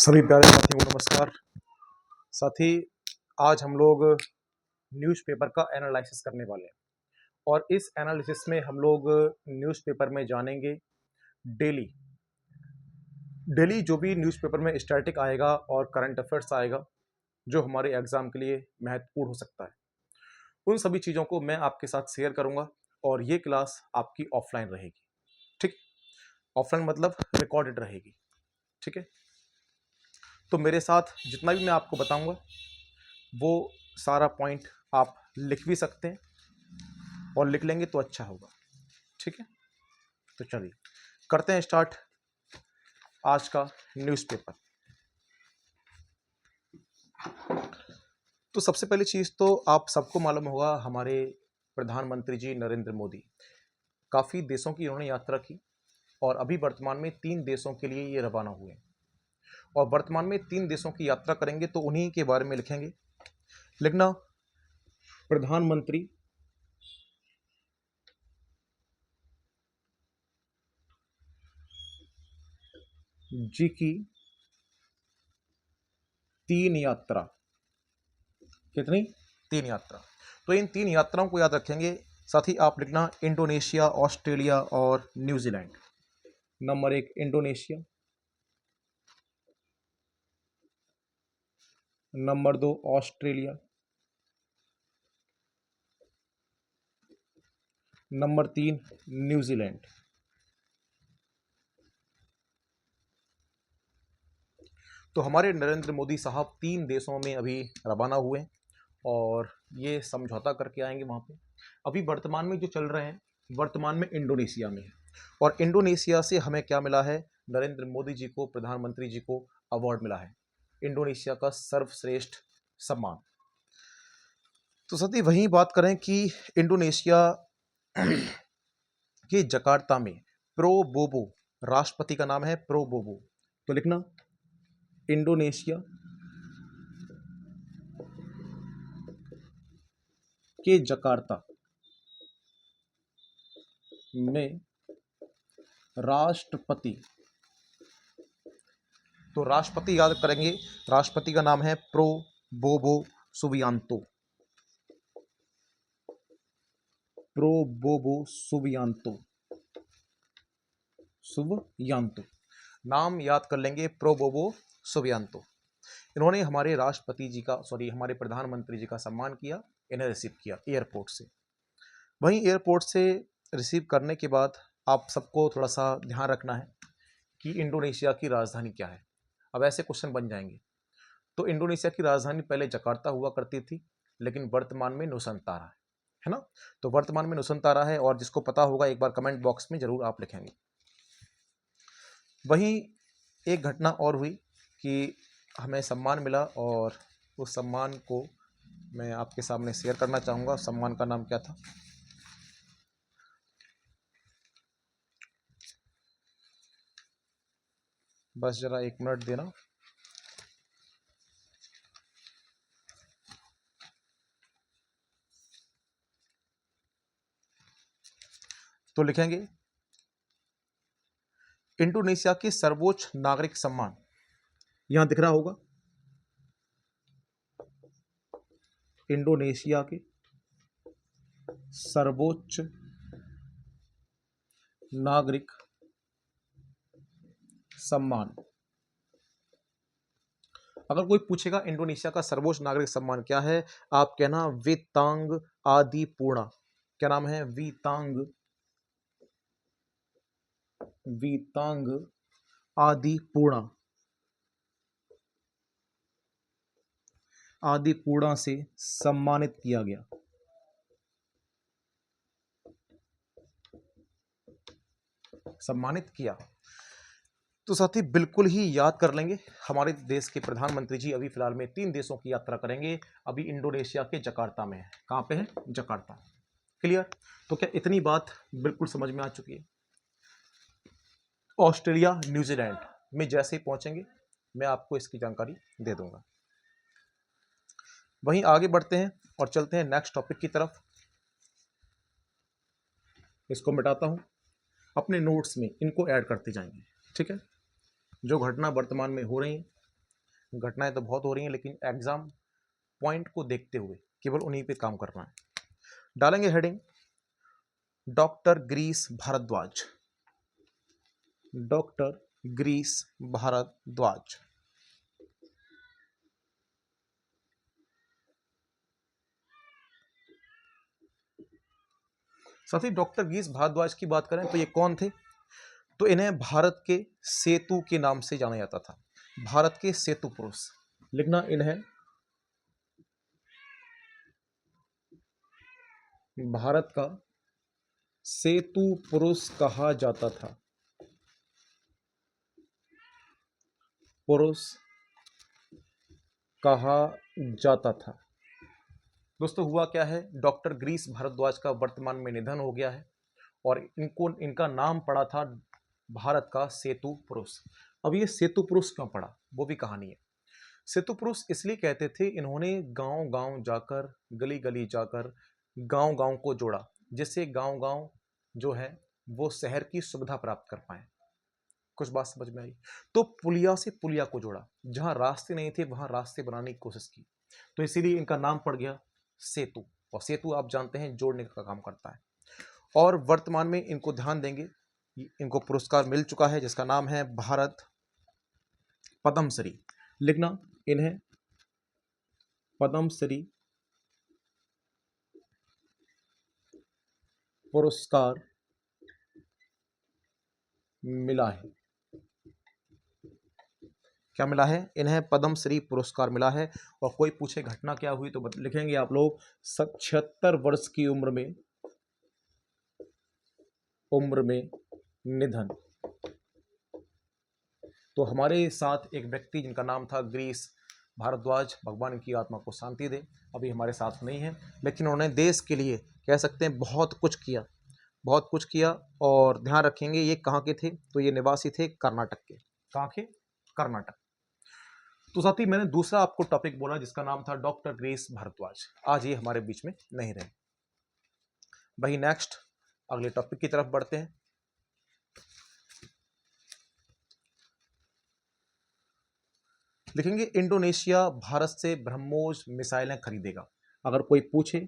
सभी प्यारे साथियों को नमस्कार। साथी, आज हम लोग न्यूज़पेपर का एनालिसिस करने वाले हैं और इस एनालिसिस में हम लोग न्यूज़पेपर में जानेंगे डेली डेली जो भी न्यूज़पेपर में स्टैटिक आएगा और करंट अफेयर्स आएगा जो हमारे एग्ज़ाम के लिए महत्वपूर्ण हो सकता है, उन सभी चीज़ों को मैं आपके साथ शेयर करूंगा और ये क्लास आपकी ऑफलाइन रहेगी। ठीक, ऑफलाइन मतलब रिकॉर्डेड रहेगी। ठीक है, तो मेरे साथ जितना भी मैं आपको बताऊंगा वो सारा पॉइंट आप लिख भी सकते हैं और लिख लेंगे तो अच्छा होगा। ठीक है, तो चलिए करते हैं स्टार्ट आज का न्यूज़पेपर। तो सबसे पहली चीज़ तो आप सबको मालूम होगा, हमारे प्रधानमंत्री जी नरेंद्र मोदी काफ़ी देशों की उन्होंने यात्रा की और अभी वर्तमान में 3 देशों के लिए ये रवाना हुए हैं और वर्तमान में 3 देशों की यात्रा करेंगे तो उन्हीं के बारे में लिखेंगे। लिखना प्रधानमंत्री जी की 3 यात्रा। कितनी? 3 यात्रा। तो इन 3 यात्राओं को याद रखेंगे। साथ ही आप लिखना इंडोनेशिया, ऑस्ट्रेलिया और New Zealand. Number 1 Indonesia, number 2 Australia, number 3 New Zealand. तो हमारे नरेंद्र मोदी साहब 3 देशों में अभी रवाना हुए हैं और ये समझौता करके आएंगे वहाँ पे। अभी वर्तमान में जो चल रहे हैं, वर्तमान में इंडोनेशिया में है और इंडोनेशिया से हमें क्या मिला है? नरेंद्र मोदी जी को, प्रधानमंत्री जी को अवार्ड मिला है, इंडोनेशिया का सर्वश्रेष्ठ सम्मान। तो सती वहीं बात करें कि इंडोनेशिया के जकार्ता में प्रोबोवो राष्ट्रपति का नाम है, प्रोबोवो। तो लिखना इंडोनेशिया के जकार्ता में राष्ट्रपति। तो राष्ट्रपति याद करेंगे, राष्ट्रपति का नाम है Prabowo Subianto. Prabowo Subianto, Subianto नाम याद कर लेंगे, प्रोबोवो सुबियांतो। इन्होंने हमारे राष्ट्रपति जी का, हमारे प्रधानमंत्री जी का सम्मान किया, इन्हें रिसीव किया एयरपोर्ट से। वहीं एयरपोर्ट से रिसीव करने के बाद आप सबको थोड़ा सा ध्यान रखना है कि इंडोनेशिया की राजधानी क्या है। अब ऐसे क्वेश्चन बन जाएंगे। तो इंडोनेशिया की राजधानी पहले जकार्ता हुआ करती थी, लेकिन वर्तमान में नुसंतारा है ना। तो वर्तमान में नुसंतारा है और जिसको पता होगा एक बार कमेंट बॉक्स में जरूर आप लिखेंगे। वहीं एक घटना और हुई कि हमें सम्मान मिला और उस सम्मान को मैं आपके सामने शेयर करना चाहूँगा। सम्मान का नाम क्या था? बस जरा 1 मिनट देना। तो लिखेंगे इंडोनेशिया के सर्वोच्च नागरिक सम्मान, यहां दिख रहा होगा, इंडोनेशिया के सर्वोच्च नागरिक सम्मान। अगर कोई पूछेगा इंडोनेशिया का सर्वोच्च नागरिक सम्मान क्या है, आप कहना वितांग आदि पूर्णा। क्या नाम है? वितांग, वितांग आदि पूर्णा। आदि पूर्णा से सम्मानित किया गया। सम्मानित किया। तो साथी बिल्कुल ही याद कर लेंगे, हमारे देश के प्रधानमंत्री जी अभी फिलहाल में 3 देशों की यात्रा करेंगे। अभी इंडोनेशिया के जकार्ता में है। कहां पे है? जकार्ता। क्लियर? तो क्या इतनी बात बिल्कुल समझ में आ चुकी है? ऑस्ट्रेलिया, न्यूजीलैंड में जैसे ही पहुंचेंगे मैं आपको इसकी जानकारी दे दूंगा। वहीं आगे बढ़ते हैं और चलते हैं नेक्स्ट टॉपिक की तरफ। इसको मिटाता हूं, अपने नोट्स में इनको ऐड करते जाएंगे। ठीक है, जो घटना वर्तमान में हो रही है घटनाएं तो बहुत हो रही हैं, लेकिन एग्जाम पॉइंट को देखते हुए केवल उन्हीं पे काम करना है। डालेंगे हेडिंग डॉक्टर ग्रीस भारद्वाज। डॉक्टर ग्रीस भारद्वाज। साथ ही डॉक्टर ग्रीस भारद्वाज की बात करें तो ये कौन थे? तो इन्हें भारत के सेतु के नाम से जाना जाता था। भारत के सेतु पुरुष लिखना, इन्हें भारत का सेतु पुरुष कहा जाता था। पुरुष कहा जाता था। दोस्तों हुआ क्या है, डॉक्टर ग्रीस भारद्वाज का वर्तमान में निधन हो गया है और इनका नाम पड़ा था भारत का सेतु पुरुष। अब ये सेतु पुरुष क्यों पड़ा, वो भी कहानी है। सेतु पुरुष इसलिए कहते थे, इन्होंने गांव गांव जाकर, गली गली जाकर गांव गांव को जोड़ा, जिससे गांव गांव जो है वो शहर की सुविधा प्राप्त कर पाए। कुछ बात समझ में आई? तो पुलिया से पुलिया को जोड़ा, जहां रास्ते नहीं थे वहां रास्ते बनाने की कोशिश की, तो इसीलिए इनका नाम पड़ गया सेतु। और सेतु आप जानते हैं जोड़ने का काम करता है। और वर्तमान में इनको ध्यान देंगे, इनको पुरस्कार मिल चुका है जिसका नाम है भारत पद्मश्री। लिखना, इन्हें पद्मश्री पुरस्कार मिला है। क्या मिला है? इन्हें पद्मश्री पुरस्कार मिला है। और कोई पूछे घटना क्या हुई तो लिखेंगे आप लोग 76 वर्ष की उम्र में निधन। तो हमारे साथ एक व्यक्ति जिनका नाम था ग्रीस भारद्वाज, भगवान की आत्मा को शांति दे, अभी हमारे साथ नहीं है, लेकिन उन्होंने देश के लिए कह सकते हैं बहुत कुछ किया, बहुत कुछ किया। और ध्यान रखेंगे ये कहाँ के थे, तो ये निवासी थे कर्नाटक के। कहाँ के? कर्नाटक। तो साथ ही मैंने दूसरा आपको टॉपिक बोला जिसका नाम था डॉक्टर ग्रीस भारद्वाज। आज ये हमारे बीच में नहीं रहे। वही नेक्स्ट अगले टॉपिक की तरफ बढ़ते हैं। लिखेंगे इंडोनेशिया भारत से ब्रह्मोस मिसाइलें खरीदेगा। अगर कोई पूछे,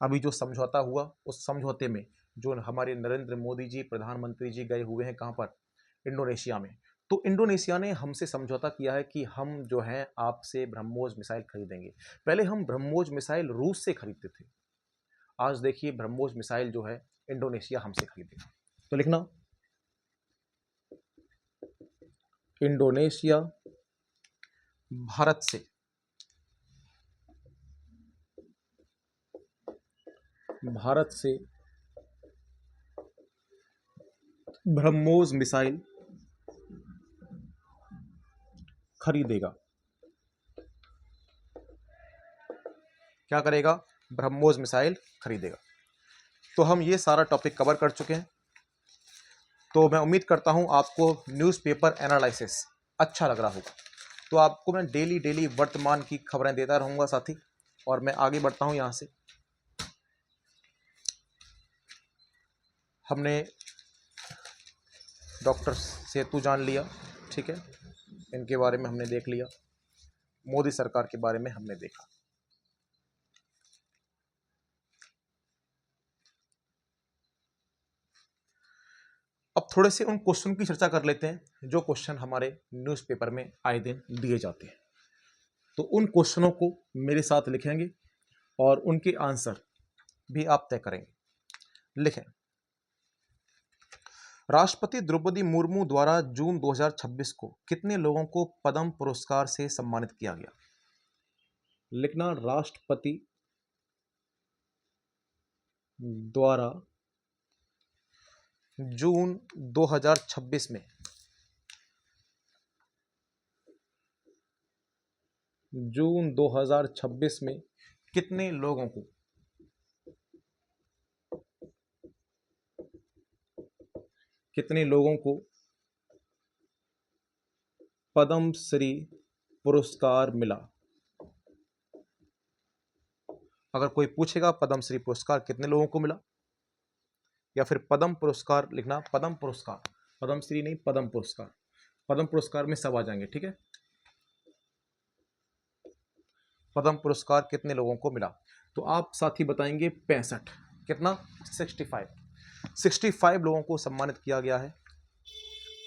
अभी जो समझौता हुआ उस समझौते में जो हमारे नरेंद्र मोदी जी प्रधानमंत्री जी गए हुए हैं कहाँ पर? इंडोनेशिया में। तो इंडोनेशिया ने हमसे समझौता किया है कि हम जो है आपसे ब्रह्मोस मिसाइल खरीदेंगे। पहले हम ब्रह्मोस मिसाइल रूस से खरीदते थे, आज देखिए ब्रह्मोस मिसाइल जो है इंडोनेशिया हमसे खरीदेगा। तो लिखना, इंडोनेशिया भारत से ब्रह्मोस मिसाइल खरीदेगा। क्या करेगा? ब्रह्मोस मिसाइल खरीदेगा। तो हम ये सारा टॉपिक कवर कर चुके हैं। तो मैं उम्मीद करता हूं आपको न्यूज़पेपर एनालिसिस अच्छा लग रहा होगा। तो आपको मैं डेली वर्तमान की खबरें देता रहूंगा साथी। और मैं आगे बढ़ता हूं यहां से। हमने डॉक्टर सेतु जान लिया, ठीक है, इनके बारे में हमने देख लिया, मोदी सरकार के बारे में हमने देखा। अब थोड़े से उन क्वेश्चन की चर्चा कर लेते हैं जो क्वेश्चन हमारे न्यूज़पेपर में आए दिन दिए जाते हैं। तो उन क्वेश्चनों को मेरे साथ लिखेंगे और उनके आंसर भी आप तय करेंगे। लिखें, राष्ट्रपति द्रौपदी मुर्मू द्वारा जून 2026 को कितने लोगों को पद्म पुरस्कार से सम्मानित किया गया? लिखना, राष्ट्रपति द्वारा जून 2026 में कितने लोगों को पद्मश्री पुरस्कार मिला? अगर कोई पूछेगा पद्मश्री पुरस्कार कितने लोगों को मिला या फिर पद्म पुरस्कार, लिखना पद्म पुरस्कार, पद्मश्री नहीं पद्म पुरस्कार। पद्म पुरस्कार में सब आ जाएंगे, ठीक है। पद्म पुरस्कार कितने लोगों को मिला? तो आप साथी बताएंगे 65। कितना? 65 लोगों को सम्मानित किया गया है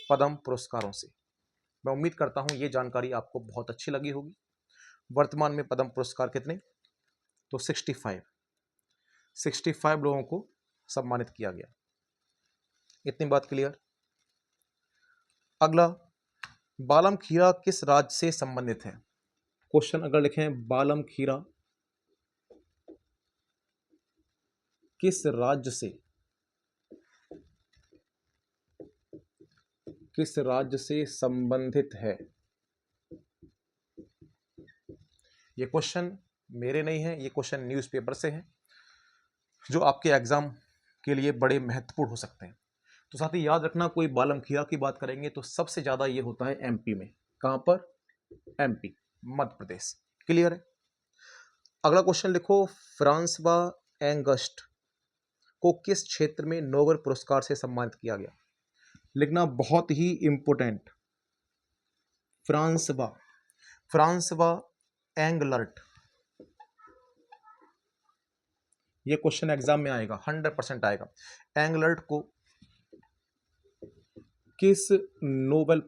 पद्म पुरस्कारों से। मैं उम्मीद करता हूं ये जानकारी आपको बहुत अच्छी लगी होगी। वर्तमान में पद्म पुरस्कार कितने? तो 65 लोगों को सम्मानित किया गया। इतनी बात क्लियर। अगला, बालम खीरा किस राज्य से संबंधित है? क्वेश्चन अगर लिखें बालम खीरा किस राज्य से संबंधित है? ये क्वेश्चन मेरे नहीं है, ये क्वेश्चन न्यूज़पेपर से है जो आपके एग्जाम के लिए बड़े महत्वपूर्ण हो सकते हैं। तो साथ ही याद रखना, कोई बालम खीरा की बात करेंगे तो सबसे ज्यादा ये होता है एमपी में। कहां पर? एमपी, मध्य प्रदेश। क्लियर है। अगला क्वेश्चन लिखो, फ्रांसवा एंगस्ट को किस क्षेत्र में नोबेल पुरस्कार से सम्मानित किया गया? लिखना बहुत ही इंपोर्टेंट, फ्रांसवा एंगलर्ट। ये क्वेश्चन एग्जाम में आएगा, 100% आएगा। एंगलर्ट को किस नोबेल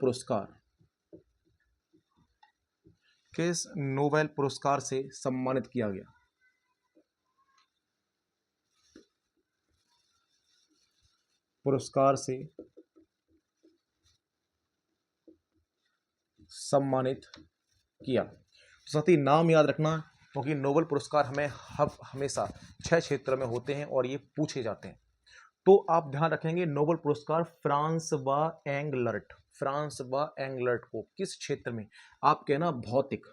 पुरस्कार से सम्मानित किया गया? पुरस्कार से सम्मानित किया। तो साथ ही नाम याद रखना, क्योंकि नोबेल पुरस्कार हमें हमेशा 6 क्षेत्रों में होते हैं और ये पूछे जाते हैं। तो आप ध्यान रखेंगे, नोबेल पुरस्कार फ्रांसवा एंगलर्ट को किस क्षेत्र में? आप कहना भौतिक।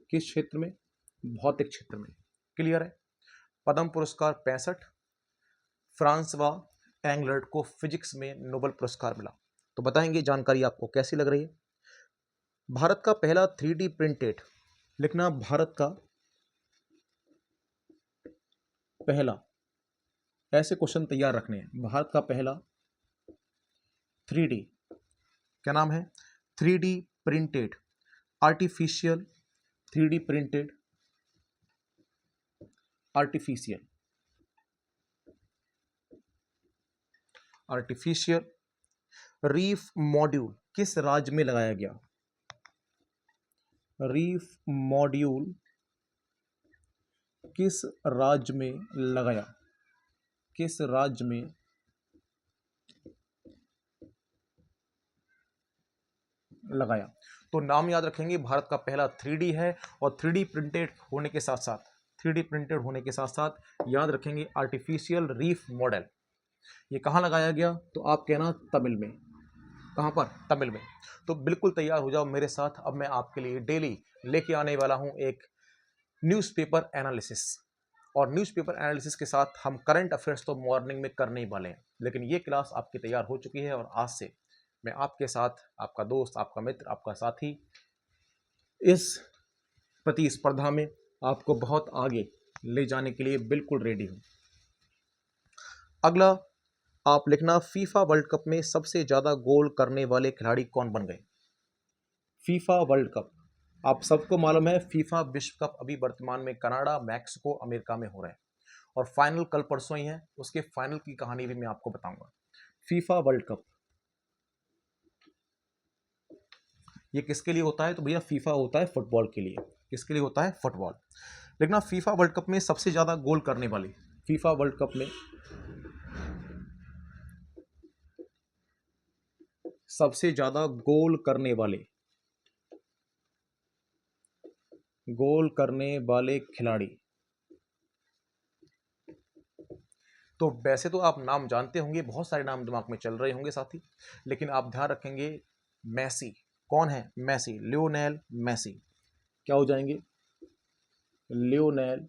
किस क्षेत्र में? भौतिक क्षेत्र में। क्लियर है। पद्म पुरस्कार 65, फ्रांसवा एंगलर्ट को फिजिक्स में नोबेल पुरस्कार मिला। तो बताएंगे जानकारी आपको कैसी लग रही है। भारत का पहला 3D प्रिंटेड, लिखना भारत का पहला, ऐसे क्वेश्चन तैयार रखने हैं। भारत का पहला 3D, क्या नाम है? 3D printed artificial, 3D printed artificial reef module किस राज्य में लगाया गया? रीफ मॉड्यूल किस राज्य में लगाया? किस राज्य में लगाया? तो नाम याद रखेंगे, भारत का पहला 3D है और 3D प्रिंटेड होने के साथ साथ याद रखेंगे आर्टिफिशियल रीफ मॉडल। ये कहाँ लगाया गया? तो आप कहना तमिल में। कहाँ पर? तमिल में। तो बिल्कुल तैयार हो जाओ मेरे साथ। अब मैं आपके लिए डेली लेके आने वाला हूं एक न्यूज़पेपर एनालिसिस, और न्यूज़पेपर एनालिसिस के साथ हम करंट अफेयर्स तो मॉर्निंग में करने ही वाले हैं, लेकिन ये क्लास आपकी तैयार हो चुकी है और आज से मैं आपके साथ, आपका दोस्त, आपका मित्र, आपका साथी, इस प्रतिस्पर्धा में आपको बहुत आगे ले जाने के लिए बिल्कुल रेडी हूं। अगला आप लिखना, फीफा वर्ल्ड कप में सबसे ज्यादा गोल करने वाले खिलाड़ी कौन बन गए? फीफा वर्ल्ड कप, आप सबको मालूम है फीफा विश्व कप अभी वर्तमान में कनाडा, मैक्सिको, अमेरिका में हो रहा है और फाइनल कल परसों ही है। उसके फाइनल की कहानी भी मैं आपको बताऊंगा। फीफा वर्ल्ड कप ये किसके लिए होता है? तो भैया फीफा होता है फुटबॉल के लिए। किसके लिए होता है? फुटबॉल। देखना, फीफा वर्ल्ड कप में सबसे ज्यादा गोल करने वाले, फीफा वर्ल्ड कप में सबसे ज्यादा गोल करने वाले खिलाड़ी, तो वैसे तो आप नाम जानते होंगे, बहुत सारे नाम दिमाग में चल रहे होंगे साथी, लेकिन आप ध्यान रखेंगे मेसी। कौन है? Messi, Lionel Messi. क्या हो जाएंगे? Lionel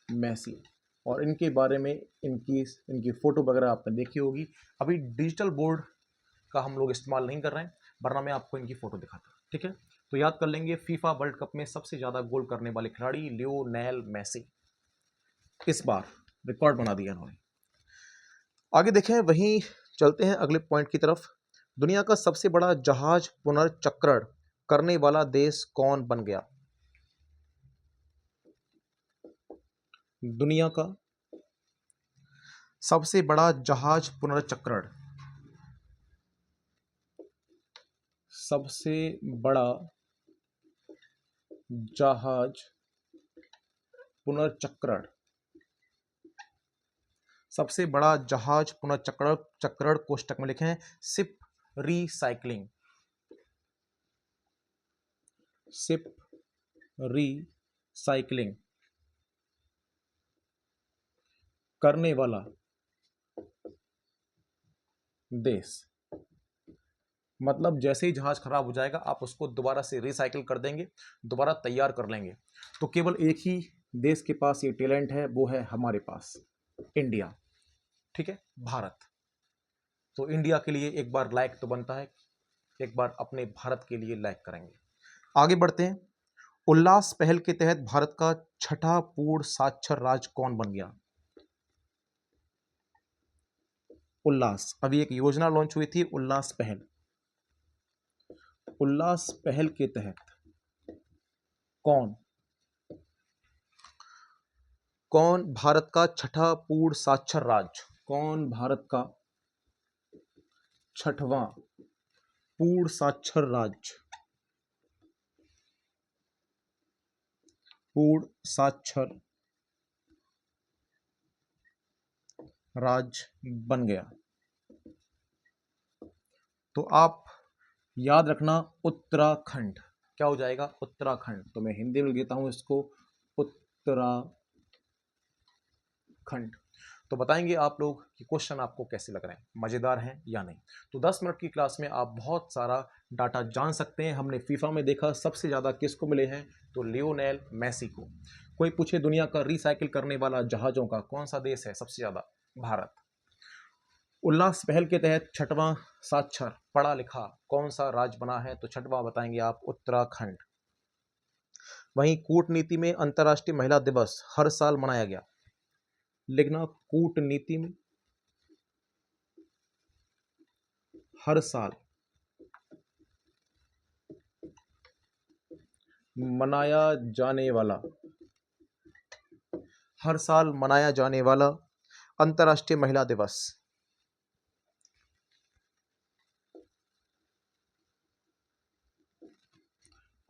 Messi. और इनके बारे में इनकी फोटो वगैरह आपने देखी होगी। अभी डिजिटल बोर्ड का हम लोग इस्तेमाल नहीं कर रहे हैं, वरना मैं आपको इनकी फोटो दिखाता। ठीक है, तो याद कर लेंगे, फीफा वर्ल्ड कप में सबसे ज्यादा गोल करने वाले खिलाड़ी लियोनेल मेसी। इस बार रिकॉर्ड बना दिया इन्होंने। आगे देखें, वहीं चलते हैं अगले पॉइंट की तरफ। दुनिया का सबसे बड़ा जहाज पुनर्चक्रण करने वाला देश कौन बन गया? दुनिया का सबसे बड़ा जहाज पुनर्चक्रण, सबसे बड़ा जहाज पुनर्चक्रण, सबसे बड़ा जहाज पुनर्चक्रण चक्रण कोष्टक में लिखें शिप रीसाइक्लिंग, शिप रीसाइक्लिंग करने वाला देश। मतलब जैसे ही जहाज खराब हो जाएगा आप उसको दोबारा से रिसाइकिल कर देंगे, दोबारा तैयार कर लेंगे। तो केवल एक ही देश के पास ये टैलेंट है, वो है हमारे पास इंडिया। ठीक है, भारत। तो इंडिया के लिए एक बार लाइक तो बनता है, एक बार अपने भारत के लिए लाइक करेंगे। आगे बढ़ते हैं। उल्लास पहल के तहत भारत का छठा पूर्ण साक्षर राज्य कौन बन गया? उल्लास, अभी एक योजना लॉन्च हुई थी उल्लास पहल। उल्लास पहल के तहत कौन कौन भारत का छठा पूर्ण साक्षर राज्य, कौन भारत का छठवां पूर्ण साक्षर राज्य, पूर्ण साक्षर राज्य बन गया? तो आप याद रखना उत्तराखंड। क्या हो जाएगा? उत्तराखंड। तो मैं हिंदी में लिखता हूं इसको उत्तराखंड। तो बताएंगे आप लोग कि क्वेश्चन आपको कैसे लग रहे हैं, मजेदार हैं या नहीं। तो 10 मिनट की क्लास में आप बहुत सारा डाटा जान सकते हैं। हमने फीफा में देखा सबसे ज्यादा किसको मिले हैं, तो लियोनेल मेसी को। कोई पूछे दुनिया का रिसाइकिल करने वाला जहाजों का कौन सा देश है सबसे ज्यादा, भारत। उल्लास पहल के तहत छठवां साक्षर पढ़ा लिखा कौन सा राज्य बना है, तो छठवां बताएंगे आप, उत्तराखंड। वहीं कूटनीति में अंतर्राष्ट्रीय महिला दिवस हर साल मनाया गया। लिखना कूटनीति में हर साल मनाया जाने वाला, हर साल मनाया जाने वाला अंतर्राष्ट्रीय महिला दिवस।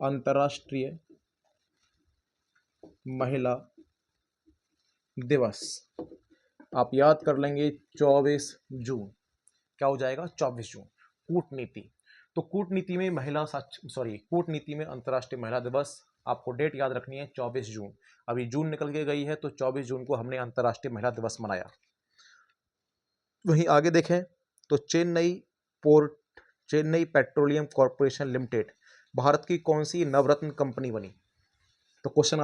अंतर्राष्ट्रीय महिला दिवस आप याद कर लेंगे 24 जून। क्या हो जाएगा? 24 जून। कूटनीति, तो कूटनीति में कूटनीति में अंतर्राष्ट्रीय महिला दिवस, आपको डेट याद रखनी है 24 जून। अभी जून निकल के गई है, तो 24 जून को हमने अंतर्राष्ट्रीय महिला दिवस मनाया। वहीं आगे देखें तो Chennai petroleum corporation limited Bharat की कौन सी नवरत्न कंपनी बनी? तो क्वेश्चन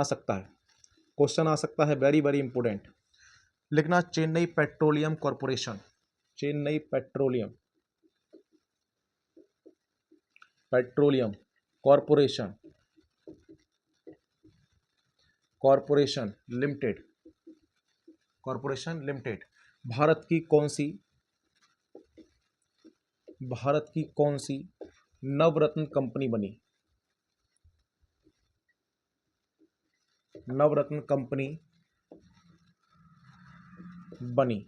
आ सकता है, वेरी वेरी इंपोर्टेंट। लिखना Chennai petroleum corporation, Chennai petroleum corporation corporation limited Bharat की कौन सी नवरत्न कंपनी बनी? नवरत्न कंपनी बनी,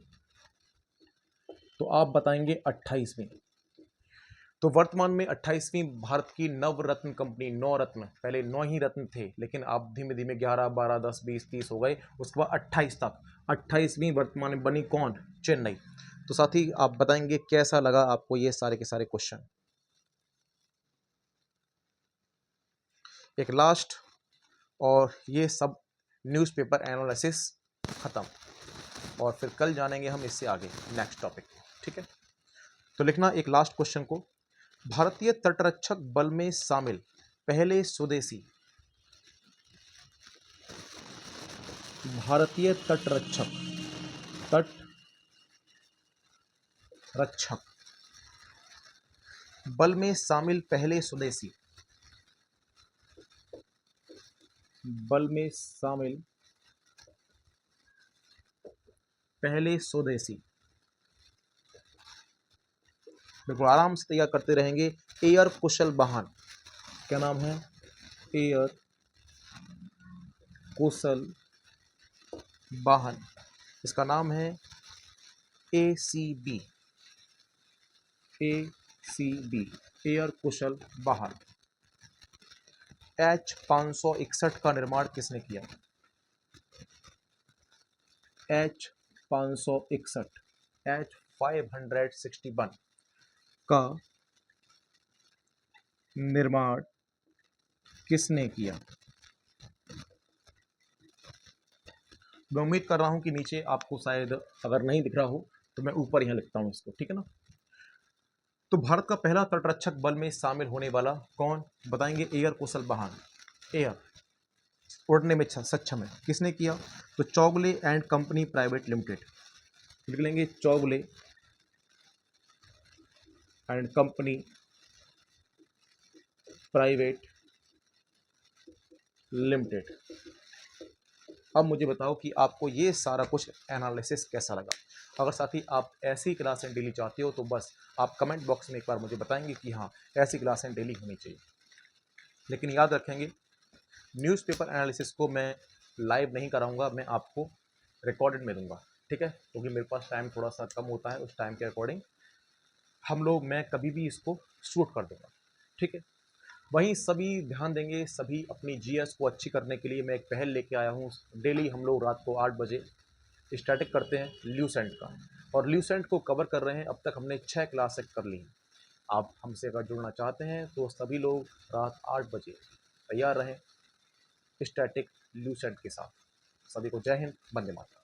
तो आप बताएंगे 28वीं। तो वर्तमान में 28वीं भारत की नवरत्न कंपनी, 9 रत्न, पहले 9 ही रत्न थे, लेकिन आप धीमे धीमे 11, 12, 10, 20, 30 हो गए, उसके बाद 28 तक। 28वीं वर्तमान में बनी कौन? चेन्नई। तो साथ ही आप बताएंगे कैसा लगा आपको ये सारे के सारे क्वेश्चन। एक लास्ट, और ये सब न्यूज़पेपर एनालिसिस खत्म, और फिर कल जानेंगे हम इससे आगे नेक्स्ट टॉपिक। ठीक है, तो लिखना एक लास्ट क्वेश्चन को, भारतीय तटरक्षक बल में शामिल पहले स्वदेशी, भारतीय तटरक्षक बल में शामिल पहले स्वदेशी, बल में शामिल पहले स्वदेशी। बिल्कुल आराम से तैयार करते रहेंगे। एयर कुशल वाहन, क्या नाम है? एयर कुशल वाहन, इसका नाम है ACB, ACB, एयर कुशल वाहन। H561 का निर्माण किसने किया? H561, H561 का निर्माण किसने किया? मैं उम्मीद कर रहा हूं कि नीचे आपको शायद अगर नहीं दिख रहा हो तो मैं ऊपर यहाँ लिखता हूं इसको, ठीक है ना। तो भारत का पहला तटरक्षक बल में शामिल होने वाला कौन, बताएंगे? एयर कुशल वाहन, एयर, उड़ने में सक्षम है, किसने किया? तो Chougule and company private limited, लिख लेंगे Chougule and company private limited. अब मुझे बताओ कि आपको ये सारा कुछ एनालिसिस कैसा लगा। अगर साथी आप ऐसी क्लासें डेली चाहते हो तो बस आप कमेंट बॉक्स में एक बार मुझे बताएंगे कि हाँ ऐसी क्लासें डेली होनी चाहिए। लेकिन याद रखेंगे न्यूज़पेपर एनालिसिस को मैं लाइव नहीं कराऊंगा, मैं आपको रिकॉर्डेड में दूंगा, ठीक है, क्योंकि मेरे पास टाइम थोड़ा सा कम होता है, उस टाइम के अकॉर्डिंग मैं कभी भी इसको शूट कर दूंगा, ठीक है। वहीं सभी ध्यान देंगे, सभी अपनी जीएस को अच्छी करने के लिए मैं एक पहल लेके आया हूँ। डेली हम लोग रात को 8 बजे स्टैटिक करते हैं ल्यूसेंट का, और ल्यूसेंट को कवर कर रहे हैं। अब तक हमने 6 क्लासें कर ली हैं। आप हमसे अगर जुड़ना चाहते हैं तो सभी लोग रात 8 बजे तैयार रहें स्टैटिक ल्यूसेंट के साथ। सभी को जय हिंद, वंदे मातरम।